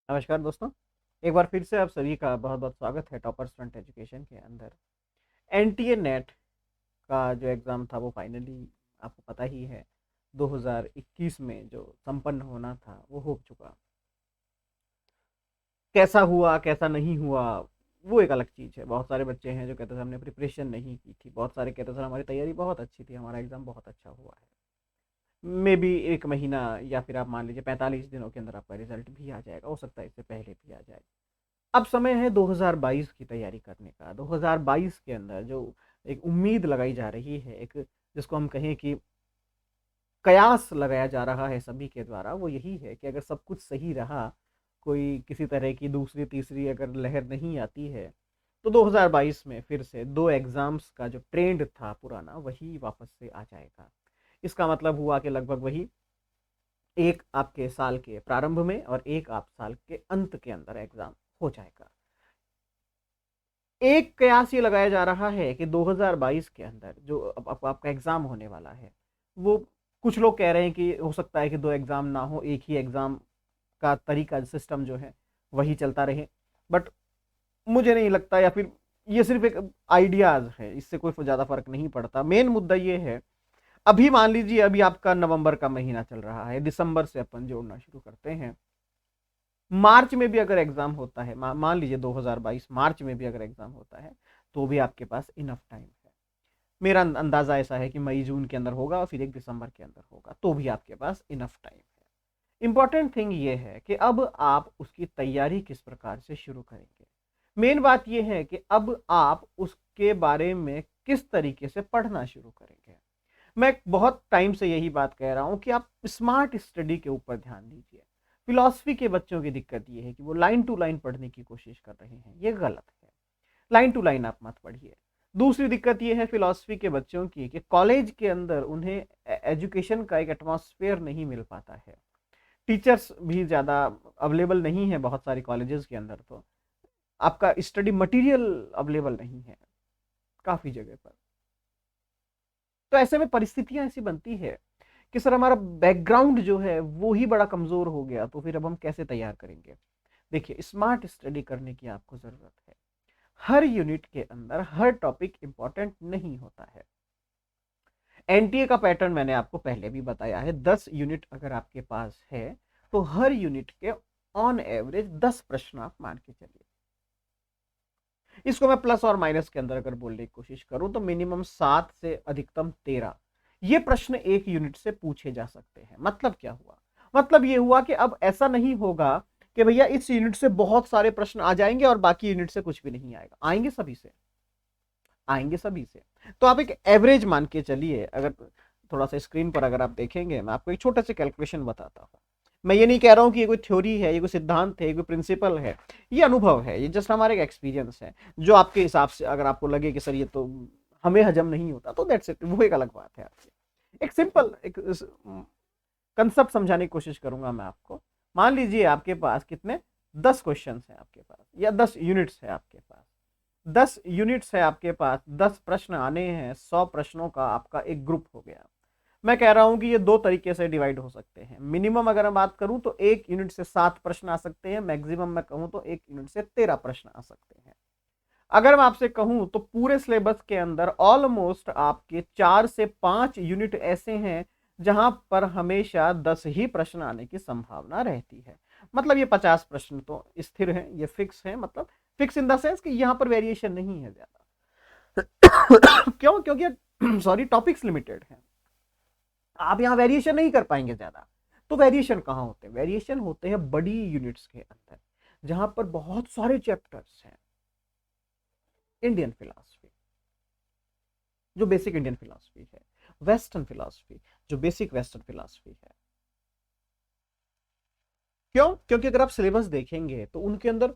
नमस्कार दोस्तों। एक बार फिर से आप सभी का बहुत बहुत स्वागत है टॉपर्स फ्रंट एजुकेशन के अंदर। एनटीए नेट का जो एग्ज़ाम था वो फाइनली आपको पता ही है 2021 में जो संपन्न होना था वो हो चुका। कैसा हुआ कैसा नहीं हुआ वो एक अलग चीज़ है। बहुत सारे बच्चे हैं जो कहते थे हमने प्रिपरेशन नहीं की थी, बहुत सारे कहते थे हमारी तैयारी बहुत अच्छी थी, हमारा एग्ज़ाम बहुत अच्छा हुआ है। मे बी 1 महीना या फिर आप मान लीजिए 45 दिनों के अंदर आपका रिजल्ट भी आ जाएगा, हो सकता है इससे पहले भी आ जाए। अब समय है 2022 की तैयारी करने का। 2022 के अंदर जो एक उम्मीद लगाई जा रही है, एक जिसको हम कहें कि कयास लगाया जा रहा है सभी के द्वारा, वो यही है कि अगर सब कुछ सही रहा, कोई किसी तरह की दूसरी तीसरी अगर लहर नहीं आती है, तो 2022 में फिर से दो एग्जाम्स का जो ट्रेंड था पुराना वही वापस से आ जाएगा। इसका मतलब हुआ कि लगभग वही एक आपके साल के प्रारंभ में और एक आप साल के अंत के अंदर एग्जाम हो जाएगा। एक कयास ये लगाया जा रहा है कि 2022 के अंदर जो अब आपका एग्जाम होने वाला है, वो कुछ लोग कह रहे हैं कि हो सकता है कि दो एग्जाम ना हो, एक ही एग्जाम का तरीका सिस्टम जो है वही चलता रहे। बट मुझे नहीं लगता, या फिर ये सिर्फ एक आइडियाज है, इससे कोई ज्यादा फर्क नहीं पड़ता। मेन मुद्दा ये है, अभी मान लीजिए अभी आपका नवंबर का महीना चल रहा है, दिसंबर से अपन जोड़ना शुरू करते हैं। मार्च में भी अगर एग्जाम होता है, मान लीजिए 2022 मार्च में भी अगर एग्जाम होता है, तो भी आपके पास इनफ टाइम है। मेरा अंदाजा ऐसा है कि मई जून के अंदर होगा और फिर 1 दिसंबर के अंदर होगा, तो भी आपके पास इनफ टाइम है। इंपॉर्टेंट थिंग ये है कि अब आप उसकी तैयारी किस प्रकार से शुरू करेंगे। मेन बात यह है कि अब आप उसके बारे में किस तरीके से पढ़ना शुरू करेंगे। मैं बहुत टाइम से यही बात कह रहा हूं कि आप स्मार्ट स्टडी के ऊपर ध्यान दीजिए। फिलॉसफी के बच्चों की दिक्कत ये है कि वो लाइन टू लाइन पढ़ने की कोशिश कर रहे हैं, ये गलत है। लाइन टू लाइन आप मत पढ़िए। दूसरी दिक्कत ये है फिलॉसफी के बच्चों की कि कॉलेज के अंदर उन्हें एजुकेशन का एक एटमॉस्फेयर नहीं मिल पाता है। टीचर्स भी ज़्यादा अवेलेबल नहीं है बहुत सारी कॉलेजेस के अंदर, तो आपका स्टडी मटेरियल अवेलेबल नहीं है काफ़ी जगह पर। तो ऐसे में परिस्थितियां ऐसी बनती है कि सर हमारा बैकग्राउंड जो है वो ही बड़ा कमजोर हो गया, तो फिर अब हम कैसे तैयार करेंगे। देखिए, स्मार्ट स्टडी करने की आपको जरूरत है। हर यूनिट के अंदर हर टॉपिक इंपॉर्टेंट नहीं होता है। एनटीए का पैटर्न मैंने आपको पहले भी बताया है। 10 यूनिट अगर आपके पास है तो हर यूनिट के ऑन एवरेज 10 प्रश्न आप मान के चलिए। इसको मैं प्लस और माइनस के अंदर अगर बोलने की कोशिश करूं तो मिनिमम 7 से अधिकतम 13 ये प्रश्न एक यूनिट से पूछे जा सकते हैं। मतलब क्या हुआ? मतलब ये हुआ कि अब ऐसा नहीं होगा कि भैया इस यूनिट से बहुत सारे प्रश्न आ जाएंगे और बाकी यूनिट से कुछ भी नहीं आएगा। आएंगे सभी से, आएंगे सभी से। तो आप एक एवरेज मान के चलिए। अगर थोड़ा सा स्क्रीन पर अगर आप देखेंगे, मैं आपको एक छोटा सा कैलकुलेशन बताता हूँ। मैं ये नहीं कह रहा हूँ कि ये कोई थ्योरी है, ये कोई सिद्धांत है, ये कोई प्रिंसिपल है, ये अनुभव है, ये जस्ट हमारा एक एक्सपीरियंस है। जो आपके हिसाब से अगर आपको लगे कि सर ये तो हमें हजम नहीं होता, तो दैट्स इट, वो एक अलग बात है आपकी। एक सिंपल एक कंसेप्ट समझाने की कोशिश करूंगा मैं आपको। मान लीजिए आपके पास कितने 10 क्वेश्चन है आपके पास, या 10 यूनिट्स है आपके पास। 10 यूनिट्स है आपके पास, 10 प्रश्न आने हैं, 100 प्रश्नों का आपका एक ग्रुप हो गया। मैं कह रहा हूं कि ये दो तरीके से डिवाइड हो सकते हैं। मिनिमम अगर मैं बात करूं तो एक यूनिट से 7 प्रश्न आ सकते हैं, मैक्सिमम मैं कहूं तो एक यूनिट से 13 प्रश्न आ सकते हैं। अगर मैं आपसे कहूं तो पूरे सिलेबस के अंदर ऑलमोस्ट आपके 4 से 5 यूनिट ऐसे हैं जहां पर हमेशा 10 ही प्रश्न आने की संभावना रहती है। मतलब ये 50 प्रश्न तो स्थिर है, ये फिक्स है। मतलब फिक्स इन द सेंस कि यहां पर वेरिएशन नहीं है ज्यादा। क्यों? क्योंकि सॉरी, टॉपिक्स लिमिटेड है, आप यहां वेरिएशन नहीं कर पाएंगे ज्यादा। तो वेरिएशन कहां होते हैं? वेरिएशन होते हैं बड़ी यूनिट्स के अंदर, जहां पर बहुत सारे चैप्टर्स हैं। इंडियन फिलॉसफी जो बेसिक इंडियन फिलॉसफी है, वेस्टर्न फिलॉसफी जो बेसिक वेस्टर्न फिलॉसफी है। क्यों? क्योंकि अगर आप सिलेबस देखेंगे तो उनके अंदर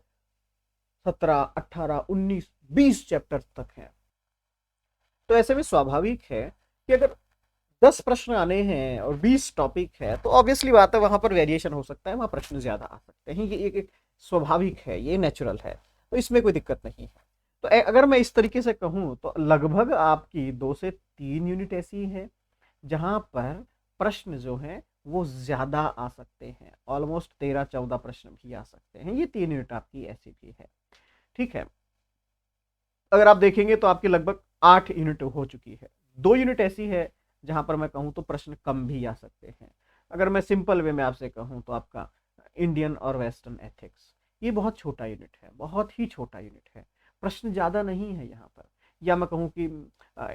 17, 18, 19, 20 चैप्टर तक हैं। तो ऐसे में स्वाभाविक है कि अगर 10 प्रश्न आने हैं और 20 टॉपिक है, तो ऑब्वियसली बात है वहां पर वेरिएशन हो सकता है, वहां प्रश्न ज्यादा आ सकते हैं। ये एक स्वाभाविक है, ये नेचुरल है, तो इसमें कोई दिक्कत नहीं है। तो अगर मैं इस तरीके से कहूं तो लगभग आपकी 2 से 3 यूनिट ऐसी है जहां पर प्रश्न जो है वो ज़्यादा आ सकते हैं, ऑलमोस्ट 13-14 प्रश्न भी आ सकते हैं। ये 3 यूनिट आपकी ऐसी भी है, ठीक है। अगर आप देखेंगे तो आपकी लगभग 8 यूनिट हो चुकी है। 2 यूनिट ऐसी है जहां पर मैं कहूं तो प्रश्न कम भी आ सकते हैं। अगर मैं सिंपल वे में आपसे कहूं तो आपका इंडियन और वेस्टर्न एथिक्स, ये बहुत छोटा यूनिट है, बहुत ही छोटा यूनिट है, प्रश्न ज़्यादा नहीं है यहाँ पर। या मैं कहूँ कि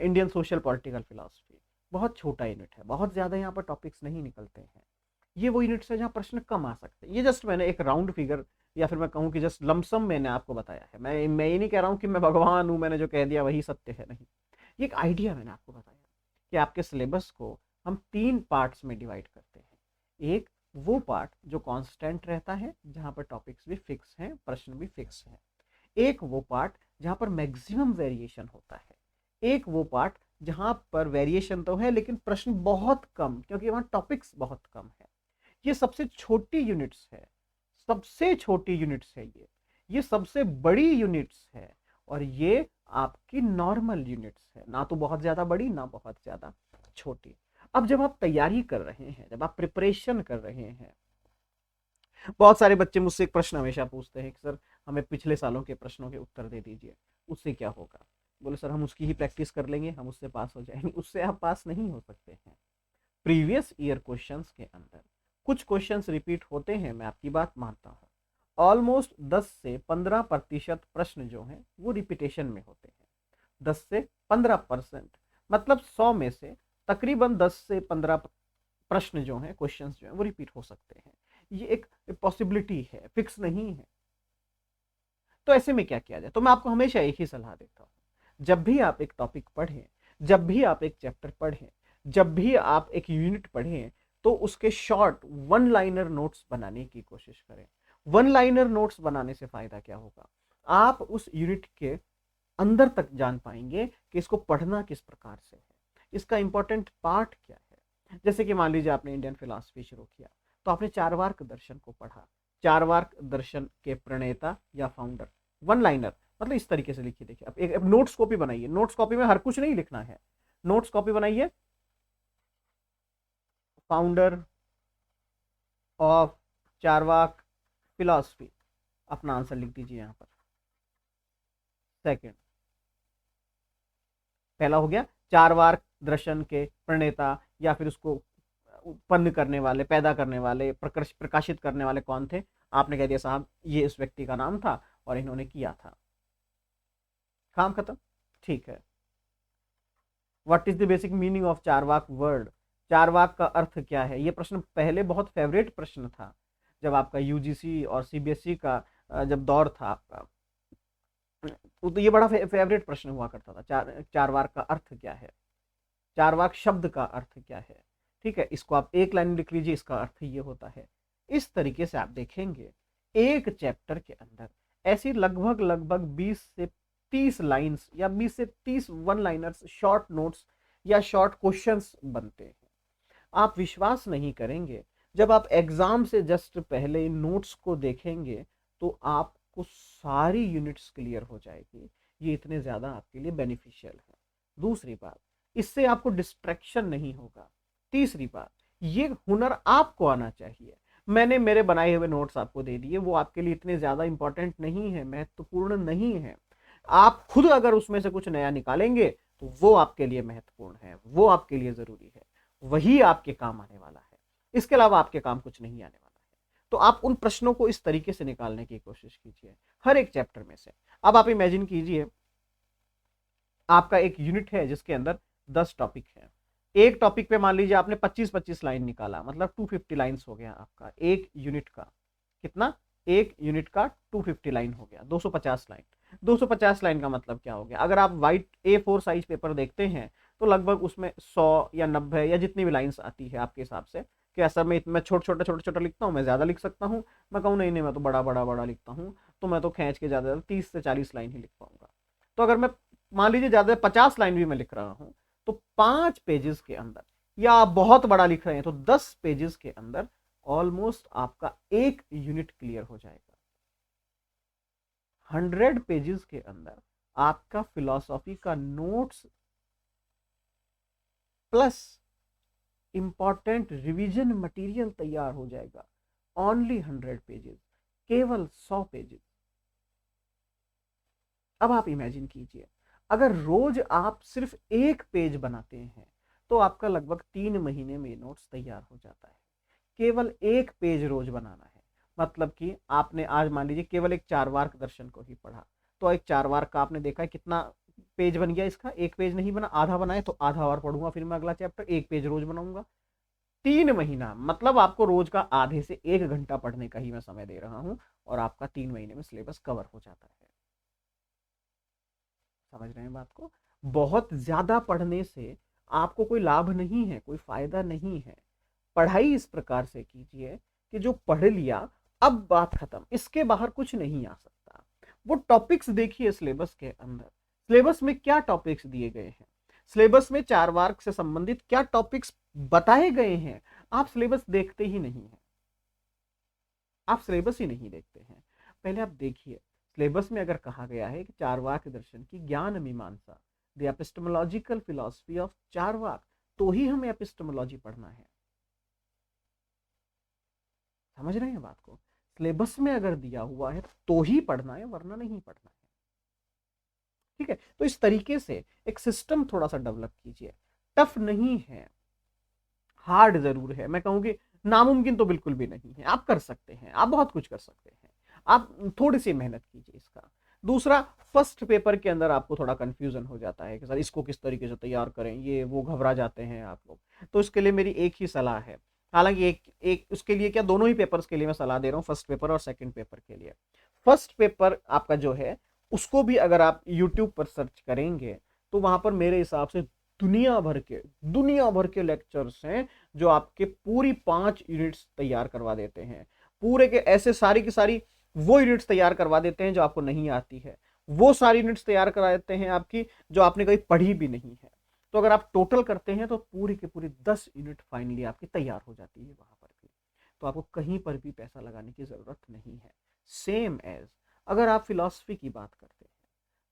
इंडियन सोशल पॉलिटिकल फिलॉसफी, बहुत छोटा यूनिट है, बहुत ज़्यादा यहाँ पर टॉपिक्स नहीं निकलते हैं। ये वो यूनिट्स है जहाँ प्रश्न कम आ सकते हैं। ये जस्ट मैंने एक राउंड फिगर या फिर मैं कहूँ कि जस्ट लमसम मैंने आपको बताया है। मैं ये नहीं कह रहा हूँ कि मैं भगवान हूँ, मैंने जो कह दिया वही सत्य है, नहीं। ये एक आइडिया मैंने आपको बताया कि आपके सिलेबस को हम 3 पार्ट्स में डिवाइड करते हैं। एक वो पार्ट जो कांस्टेंट रहता है, जहाँ पर टॉपिक्स भी फिक्स हैं, प्रश्न भी फिक्स हैं। एक वो पार्ट जहाँ पर मैक्सिमम वेरिएशन होता है। एक वो पार्ट जहाँ पर वेरिएशन तो है लेकिन प्रश्न बहुत कम, क्योंकि वहाँ टॉपिक्स बहुत कम है। ये सबसे छोटी यूनिट्स है, सबसे छोटी यूनिट्स है ये सबसे बड़ी यूनिट्स है, और ये आपकी नॉर्मल यूनिट्स है, ना तो बहुत ज्यादा बड़ी ना बहुत ज्यादा छोटी। अब जब आप तैयारी कर रहे हैं, जब आप प्रिपरेशन कर रहे हैं, बहुत सारे बच्चे मुझसे एक प्रश्न हमेशा पूछते हैं कि सर हमें पिछले सालों के प्रश्नों के उत्तर दे दीजिए, उससे क्या होगा। बोले सर हम उसकी ही प्रैक्टिस कर लेंगे, हम उससे पास हो जाएंगे। उससे आप पास नहीं हो सकते हैं। प्रीवियस ईयर क्वेश्चंस के अंदर कुछ क्वेश्चंस रिपीट होते हैं, मैं आपकी बात मानता हूँ। ऑलमोस्ट 10 से 15% प्रश्न जो हैं वो रिपीटेशन में होते हैं। 10 से 15%, मतलब 100 में से तकरीबन 10 से 15 प्रश्न जो हैं, क्वेश्चंस जो हैं वो रिपीट हो सकते हैं। ये एक पॉसिबिलिटी है, फिक्स नहीं है। तो ऐसे में क्या किया जाए, तो मैं आपको हमेशा एक ही सलाह देता हूँ, जब भी आप एक टॉपिक पढ़ें, जब भी आप एक चैप्टर पढ़ें, जब भी आप एक यूनिट पढ़ें, तो उसके शॉर्ट वन लाइनर नोट्स बनाने की कोशिश करें। वन लाइनर नोट्स बनाने से फायदा क्या होगा, आप उस यूनिट के अंदर तक जान पाएंगे कि इसको पढ़ना किस प्रकार से है, इसका इंपॉर्टेंट पार्ट क्या है। जैसे कि मान लीजिए आपने इंडियन फिलॉसफी शुरू किया, तो आपने चारवाक दर्शन को पढ़ा। चारवाक दर्शन के प्रणेता या फाउंडर, वन लाइनर, मतलब इस तरीके से लिखिए। देखिए अब एक नोट्स कॉपी बनाइए, नोट्स कॉपी में हर कुछ नहीं लिखना है, नोट्स कॉपी बनाइए। फाउंडर ऑफ चारवाक फिलॉसफी, अपना आंसर लिख दीजिए यहाँ पर। सेकंड, पहला हो गया चारवाक दर्शन के प्रणेता या फिर उसको उत्पन्न करने वाले, पैदा करने वाले, प्रकाशित करने वाले कौन थे। आपने कह दिया साहब ये इस व्यक्ति का नाम था और इन्होंने किया था, काम खत्म। ठीक है, what is the basic meaning of Charvaka word, Charvaka का अर्थ क्या है। ये प्रश्न पहले बहुत फेवरेट प्रश्न था, जब आपका यूजीसी और सीबीएसई का जब दौर था आपका, तो ये बड़ा फेवरेट प्रश्न हुआ करता था। चारवाक का अर्थ क्या है, चारवाक शब्द का अर्थ क्या है। ठीक है, इसको आप एक लाइन लिख लीजिए, इसका अर्थ ये होता है। इस तरीके से आप देखेंगे एक चैप्टर के अंदर ऐसी लगभग लगभग 20 से 30 लाइंस या 20 से 30 वन लाइनर्स, शॉर्ट नोट्स या शॉर्ट क्वेश्चंस बनते हैं। आप विश्वास नहीं करेंगे, जब आप एग्जाम से जस्ट पहले इन नोट्स को देखेंगे तो आपको सारी यूनिट्स क्लियर हो जाएगी। ये इतने ज़्यादा आपके लिए बेनिफिशियल है। दूसरी बात, इससे आपको डिस्ट्रैक्शन नहीं होगा। तीसरी बात, ये हुनर आपको आना चाहिए। मैंने मेरे बनाए हुए नोट्स आपको दे दिए, वो आपके लिए इतने ज़्यादा इंपॉर्टेंट नहीं है, महत्वपूर्ण नहीं है। आप खुद अगर उसमें से कुछ नया निकालेंगे तो वो आपके लिए महत्वपूर्ण है, वो आपके लिए ज़रूरी है, वही आपके काम आने वाला है। इसके अलावा आपके काम कुछ नहीं आने वाला है। तो आप उन प्रश्नों को इस तरीके से निकालने की कोशिश कीजिए हर एक चैप्टर में से। अब आप इमेजिन कीजिए आपका एक यूनिट है जिसके अंदर 10 टॉपिक है। एक टॉपिक पे मान लीजिए आपने 25-25 लाइन निकाला, मतलब 250 लाइन्स हो गया आपका एक यूनिट का। कितना, एक यूनिट का 250 लाइन हो गया, 250 लाइन। 250 लाइन का मतलब क्या हो गया, अगर आप वाइट A4 साइज पेपर देखते हैं तो लगभग उसमें 100 या 90 या जितनी भी लाइन्स आती है आपके हिसाब से, कि ऐसा मैं छोटा छोटा छोटा लिखता हूँ, मैं ज़्यादा लिख सकता हूँ। मैं कहूँ नहीं नहीं मैं तो बड़ा बड़ा बड़ा लिखता हूँ, तो मैं तो खींच के ज़्यादा 30 से 40 लाइन ही लिख पाऊंगा। तो अगर मैं मान लीजिए ज़्यादा 50 लाइन भी मैं लिख रहा हूँ, तो 5 पेजेस के अंदर, या आप बहुत बड़ा लिख रहे हैं तो 10 पेजेस के अंदर ऑलमोस्ट आपका एक यूनिट क्लियर हो जाएगा। 100 पेजेस के अंदर आपका फिलॉसफी का notes plus important revision material तैयार हो जाएगा। ओनली 100 पेजेस, केवल 100 पेजेस। अब आप इमेजिन कीजिए, अगर रोज आप सिर्फ एक पेज बनाते हैं तो आपका लगभग 3 महीने में नोट्स तैयार हो जाता है। केवल एक पेज रोज बनाना है, मतलब कि आपने आज मान लीजिए केवल एक चारवाक दर्शन को ही पढ़ा, तो एक चारवाक का आपने देखा है कितना पेज बन गया इसका। एक पेज नहीं बना, आधा बनाए तो आधा और पढ़ूंगा फिर मैं अगला चैप्टर, एक पेज रोज बनाऊंगा। 3 महीना मतलब आपको रोज का आधे से 1 घंटा पढ़ने का ही मैं समय दे रहा हूं, और आपका 3 महीने में सिलेबस कवर हो जाता है। समझ रहे हैं बात को? बहुत ज्यादा पढ़ने से आपको कोई लाभ नहीं है, कोई फायदा नहीं है। पढ़ाई इस प्रकार से कीजिए कि जो पढ़ लिया अब बात खत्म, इसके बाहर कुछ नहीं आ सकता। वो टॉपिक्स देखिए सिलेबस के अंदर, सिलेबस में क्या टॉपिक्स दिए गए हैं, सिलेबस में चारवाक से संबंधित क्या टॉपिक्स बताए गए हैं। आप सिलेबस देखते ही नहीं है, आप सिलेबस ही नहीं देखते हैं। पहले आप देखिए, सिलेबस में अगर कहा गया है कि चारवाक दर्शन की ज्ञान मीमांसा, the epistemological philosophy of Charvaka, तो ही हमें एपिस्टेमोलॉजी पढ़ना है। समझ रहे हैं बात को? सिलेबस में अगर दिया हुआ है तो ही पढ़ना है, वरना नहीं पढ़ना है। ठीक है, तो इस तरीके से एक सिस्टम थोड़ा सा डेवलप कीजिए। टफ नहीं है, हार्ड जरूर है, मैं कहूंगी नामुमकिन तो बिल्कुल भी नहीं है। आप कर सकते हैं, आप बहुत कुछ कर सकते हैं, आप थोड़ी सी मेहनत कीजिए इसका। दूसरा, फर्स्ट पेपर के अंदर आपको थोड़ा कंफ्यूजन हो जाता है कि सर इसको किस तरीके से तैयार करें, ये वो घबरा जाते हैं आप लोग। तो इसके लिए मेरी एक ही सलाह है, हालांकि एक एक उसके लिए क्या, दोनों ही पेपर्स के लिए मैं सलाह दे रहा हूँ, फर्स्ट पेपर और सेकंड पेपर के लिए। फर्स्ट पेपर आपका जो है उसको भी अगर आप यूट्यूब पर सर्च करेंगे तो वहां पर मेरे हिसाब से दुनिया भर के लेक्चर्स हैं जो आपके पूरी 5 यूनिट्स तैयार करवा देते हैं। पूरे के ऐसे सारी की सारी वो यूनिट्स तैयार करवा देते हैं जो आपको नहीं आती है, वो सारी यूनिट्स तैयार करा देते हैं आपकी जो आपने कभी पढ़ी भी नहीं है। तो अगर आप टोटल करते हैं तो पूरी की पूरी 10 यूनिट फाइनली आपकी तैयार हो जाती है वहां पर भी। तो आपको कहीं पर भी पैसा लगाने की जरूरत नहीं है। सेम एज अगर आप फिलॉसफी की बात करते हैं,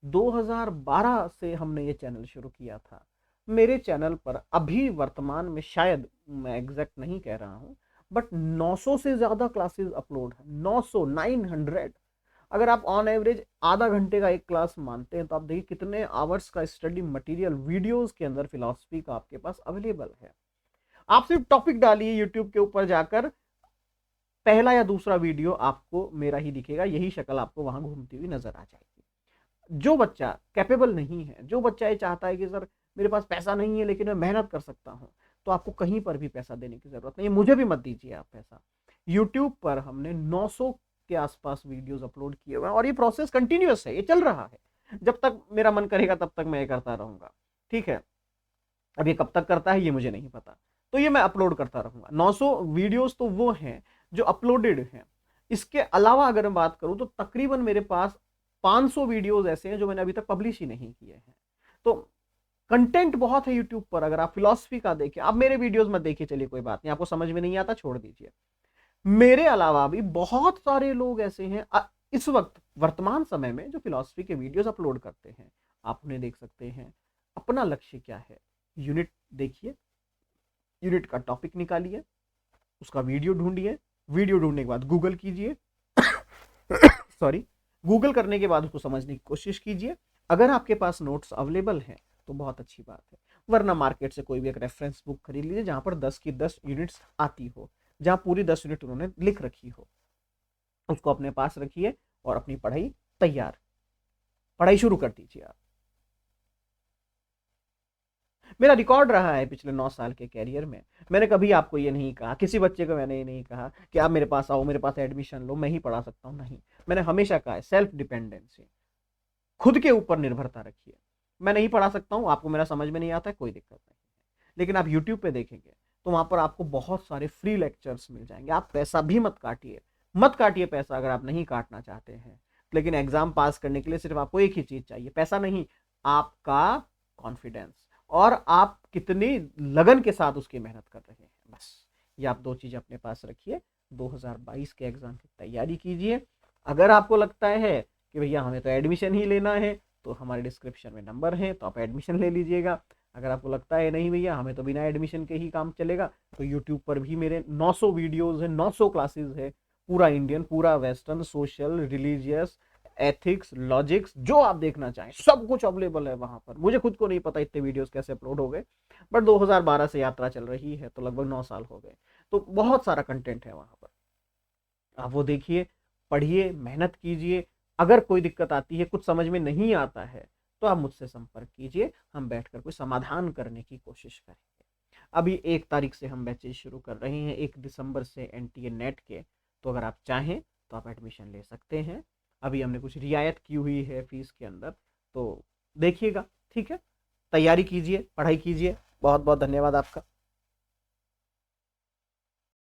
2012 से हमने ये चैनल शुरू किया था। मेरे चैनल पर अभी वर्तमान में, शायद मैं एग्जैक्ट नहीं कह रहा हूं, बट 900 से ज्यादा क्लासेस अपलोड है। 900, 900। अगर आप ऑन एवरेज आधा घंटे का एक क्लास मानते हैं तो आप देखिए कितने आवर्स का स्टडी मटेरियल वीडियोस के अंदर फिलॉसफी का आपके पास अवेलेबल है। आप सिर्फ टॉपिक डालिए यूट्यूब के ऊपर जाकर, पहला या दूसरा वीडियो आपको मेरा ही दिखेगा, यही शक्ल आपको वहां घूमती हुई नजर आ जाएगी। जो बच्चा कैपेबल नहीं है, जो बच्चा ये चाहता है कि सर मेरे पास पैसा नहीं है लेकिन मैं मेहनत कर सकता हूं, तो आपको कहीं पर भी पैसा देने की जरूरत नहीं है। मुझे भी मत दीजिए आप पैसा। यूट्यूब पर हमने 900 के आसपास वीडियोस अपलोड किए हुए हैं और ये प्रोसेस कंटिन्यूअस है, ये चल रहा है। जब तक मेरा मन करेगा तब तक मैं ये करता रहूंगा। ठीक है, अब ये कब तक करता है ये मुझे नहीं पता, तो ये मैं अपलोड करता रहूंगा। 900 वीडियोस तो वो हैं जो अपलोडेड हैं। इसके अलावा अगर मैं बात करूं तो तकरीबन मेरे पास 500 वीडियोस ऐसे हैं जो मैंने अभी तक पब्लिश ही नहीं किए हैं। तो कंटेंट बहुत है यूट्यूब पर। अगर आप फिलॉसफी का देखें, आप मेरे वीडियोस मत देखिए, चलिए कोई बात नहीं, आपको समझ में नहीं आता छोड़ दीजिए। मेरे अलावा भी बहुत सारे लोग ऐसे हैं इस वक्त वर्तमान समय में जो फिलॉसफी के वीडियोस अपलोड करते हैं। आप उन्हें देख सकते हैं। अपना लक्ष्य क्या है, यूनिट देखिए, यूनिट का टॉपिक निकालिए, उसका वीडियो ढूंढिए, वीडियो ढूंढने के बाद गूगल कीजिए सॉरी, गूगल करने के बाद उसको समझने की कोशिश कीजिए। अगर आपके पास नोट्स अवेलेबल हैं तो बहुत अच्छी बात है, वरना मार्केट से कोई भी एक रेफरेंस बुक खरीद लीजिए जहां पर 10 की 10 यूनिट्स आती हो, जहां पूरी 10 यूनिट उन्होंने लिख रखी हो, उसको अपने पास रखिए और अपनी पढ़ाई तैयार, पढ़ाई शुरू कर दीजिए आप। मेरा रिकॉर्ड रहा है पिछले 9 साल के कैरियर में, मैंने कभी आपको ये नहीं कहा, किसी बच्चे को मैंने ये नहीं कहा कि आप मेरे पास आओ, मेरे पास एडमिशन लो, मैं ही पढ़ा सकता हूँ, नहीं। मैंने हमेशा कहा है सेल्फ डिपेंडेंसी, खुद के ऊपर निर्भरता रखिए। मैं नहीं पढ़ा सकता हूँ, आपको मेरा समझ में नहीं आता है, कोई दिक्कत नहीं है, लेकिन आप यूट्यूब पे देखेंगे तो वहां पर आपको बहुत सारे फ्री लेक्चर्स मिल जाएंगे। आप पैसा भी मत काटिए, मत काटिए पैसा अगर आप नहीं काटना चाहते हैं। लेकिन एग्जाम पास करने के लिए सिर्फ आपको एक ही चीज चाहिए, पैसा नहीं, आपका कॉन्फिडेंस, और आप कितनी लगन के साथ उसकी मेहनत कर रहे हैं। बस ये आप 2 चीजें अपने पास रखिए। 2022 के एग्जाम की तैयारी कीजिए। अगर आपको लगता है कि भैया हमें तो एडमिशन ही लेना है, तो हमारे डिस्क्रिप्शन में नंबर है, तो आप एडमिशन ले लीजिएगा। अगर आपको लगता है नहीं भैया हमें तो बिना एडमिशन के ही काम चलेगा, तो यूट्यूब पर भी मेरे 900 वीडियोस हैं, 900 क्लासेस है, पूरा इंडियन, पूरा western, social, religious, ethics, logics, जो आप देखना चाहें सब कुछ अवेलेबल है वहां पर। मुझे खुद को नहीं पता इतने वीडियोस कैसे अपलोड हो गए, बट 2012 से यात्रा चल रही है तो लगभग 9 साल हो गए, तो बहुत सारा कंटेंट है वहां पर। आप वो देखिए, पढ़िए, मेहनत कीजिए। अगर कोई दिक्कत आती है, कुछ समझ में नहीं आता है, तो आप मुझसे संपर्क कीजिए, हम बैठकर कोई समाधान करने की कोशिश करेंगे। अभी 1 तारीख से हम बैचेज शुरू कर रहे हैं, 1 दिसंबर से एनटीए नेट के, तो अगर आप चाहें तो आप एडमिशन ले सकते हैं। अभी हमने कुछ रियायत की हुई है फीस के अंदर, तो देखिएगा। ठीक है, तैयारी कीजिए, पढ़ाई कीजिए। बहुत बहुत धन्यवाद आपका।